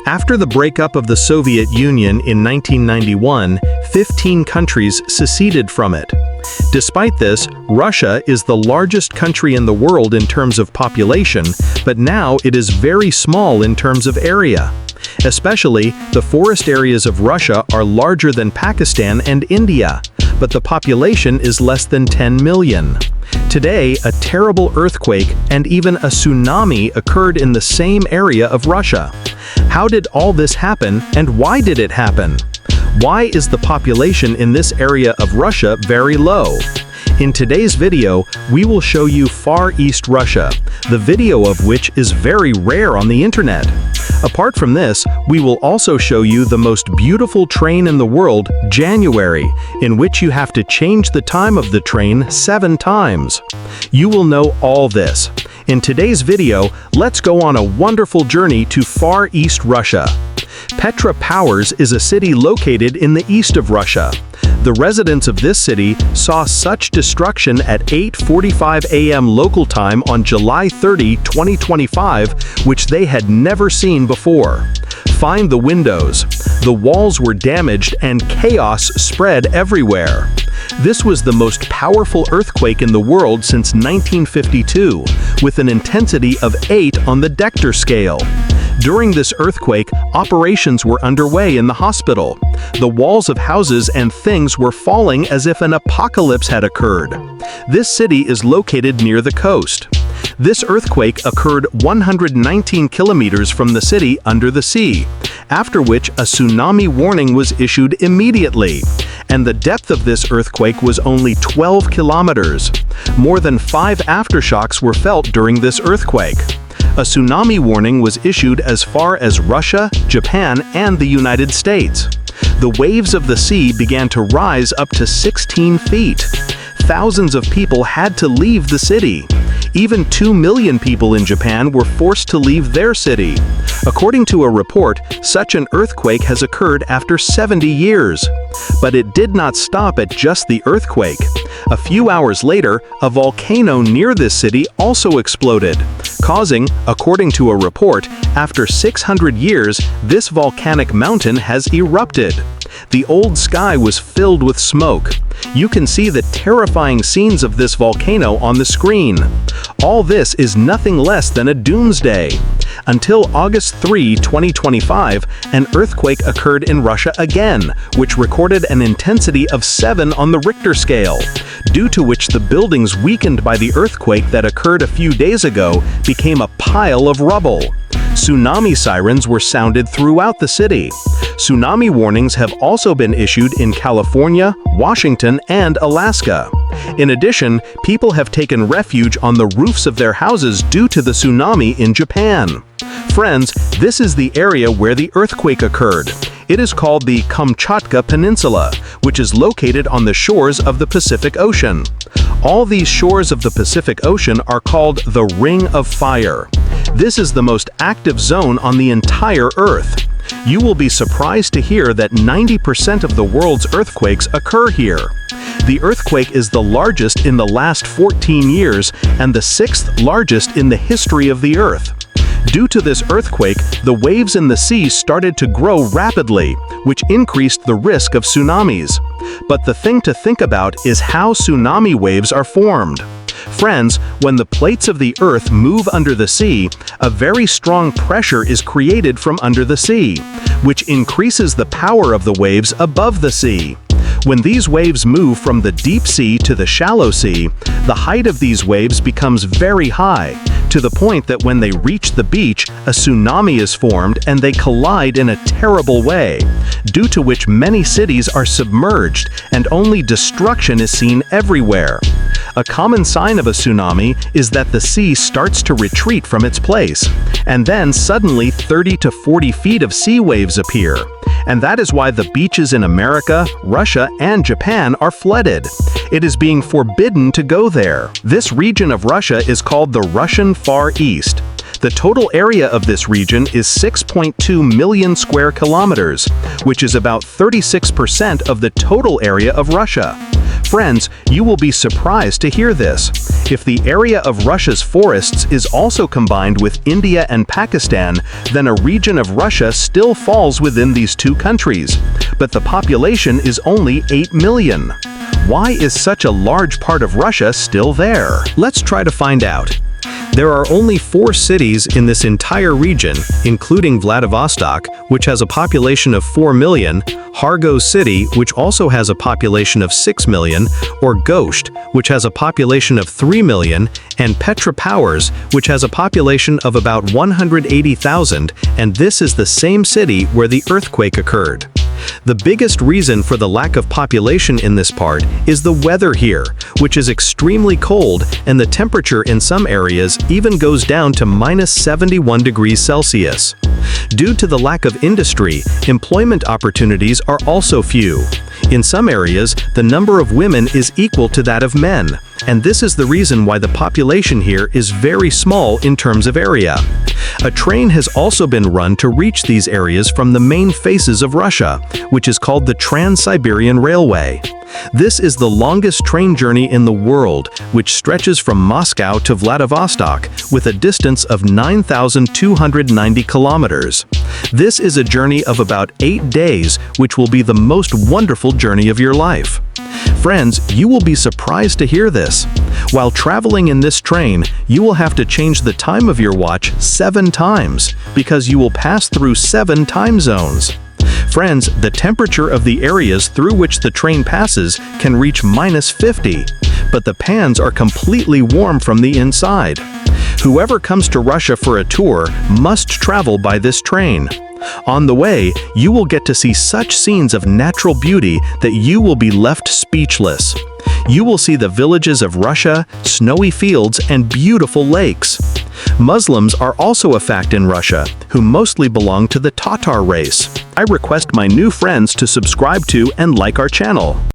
After the breakup of the Soviet Union in 1991, 15 countries seceded from it. Despite this, Russia is the largest country in the world in terms of population, but now it is very small in terms of area. Especially, the forest areas of Russia are larger than Pakistan and India, but the population is less than 10 million. Today, a terrible earthquake and even a tsunami occurred in the same area of Russia. How did all this happen, and why did it happen? Why is the population in this area of Russia very low? In today's video, we will show you Far East Russia, the video of which is very rare on the internet. Apart from this, we will also show you the most beautiful train in the world, January, in which you have to change the time of the train 7 times. You will know all this. In today's video, let's go on a wonderful journey to Far East Russia. Petropavlovsk is a city located in the east of Russia. The residents of this city saw such destruction at 8:45 a.m. local time on July 30, 2025, which they had never seen before. Find the windows. The walls were damaged and chaos spread everywhere. This was the most powerful earthquake in the world since 1952, with an intensity of 8 on the Richter scale. During this earthquake, operations were underway in the hospital. The walls of houses and things were falling as if an apocalypse had occurred. This city is located near the coast. This earthquake occurred 119 kilometers from the city under the sea, after which a tsunami warning was issued immediately, and the depth of this earthquake was only 12 kilometers. More than 5 aftershocks were felt during this earthquake. A tsunami warning was issued as far as Russia, Japan, and the United States. The waves of the sea began to rise up to 16 feet. Thousands of people had to leave the city. Even 2 million people in Japan were forced to leave their city. According to a report, such an earthquake has occurred after 70 years. But it did not stop at just the earthquake. A few hours later, a volcano near this city also exploded, causing, according to a report, after 600 years, this volcanic mountain has erupted. The old sky was filled with smoke. You can see the terrifying scenes of this volcano on the screen. All this is nothing less than a doomsday. Until August 3, 2025, an earthquake occurred in Russia again, which recorded an intensity of 7 on the Richter scale, due to which the buildings weakened by the earthquake that occurred a few days ago became a pile of rubble. Tsunami sirens were sounded throughout the city. Tsunami warnings have also been issued in California, Washington, and Alaska. In addition, people have taken refuge on the roofs of their houses due to the tsunami in Japan. Friends, this is the area where the earthquake occurred. It is called the Kamchatka Peninsula, which is located on the shores of the Pacific Ocean. All these shores of the Pacific Ocean are called the Ring of Fire. This is the most active zone on the entire Earth. You will be surprised to hear that 90% of the world's earthquakes occur here. The earthquake is the largest in the last 14 years and the 6th largest in the history of the Earth. Due to this earthquake, the waves in the sea started to grow rapidly, which increased the risk of tsunamis. But the thing to think about is how tsunami waves are formed. Friends, when the plates of the Earth move under the sea, a very strong pressure is created from under the sea, which increases the power of the waves above the sea. When these waves move from the deep sea to the shallow sea, the height of these waves becomes very high, to the point that when they reach the beach, a tsunami is formed and they collide in a terrible way, due to which many cities are submerged and only destruction is seen everywhere. A common sign of a tsunami is that the sea starts to retreat from its place, and then suddenly 30 to 40 feet of sea waves appear. And that is why the beaches in America, Russia, and Japan are flooded. It is being forbidden to go there. This region of Russia is called the Russian Far East. The total area of this region is 6.2 million square kilometers, which is about 36% of the total area of Russia. Friends, you will be surprised to hear this. If the area of Russia's forests is also combined with India and Pakistan, then a region of Russia still falls within these two countries. But the population is only 8 million. Why is such a large part of Russia still there? Let's try to find out. There are only 4 cities in this entire region, including Vladivostok, which has a population of 4 million, Kharkov City, which also has a population of 6 million, or Gosht, which has a population of 3 million, and Petropavlovsk, which has a population of about 180,000, and this is the same city where the earthquake occurred. The biggest reason for the lack of population in this part is the weather here, which is extremely cold, and the temperature in some areas even goes down to -71 degrees Celsius. Due to the lack of industry, employment opportunities are also few. In some areas, the number of women is equal to that of men, and this is the reason why the population here is very small in terms of area. A train has also been run to reach these areas from the main faces of Russia, which is called the Trans-Siberian Railway. This is the longest train journey in the world, which stretches from Moscow to Vladivostok with a distance of 9,290 kilometers. This is a journey of about 8 days, which will be the most wonderful journey of your life. Friends, you will be surprised to hear this. While traveling in this train, you will have to change the time of your watch 7 times, because you will pass through 7 time zones. Friends, the temperature of the areas through which the train passes can reach -50, but the pans are completely warm from the inside. Whoever comes to Russia for a tour must travel by this train. On the way, you will get to see such scenes of natural beauty that you will be left speechless. You will see the villages of Russia, snowy fields, and beautiful lakes. Muslims are also a fact in Russia, who mostly belong to the Tatar race. I request my new friends to subscribe to and like our channel.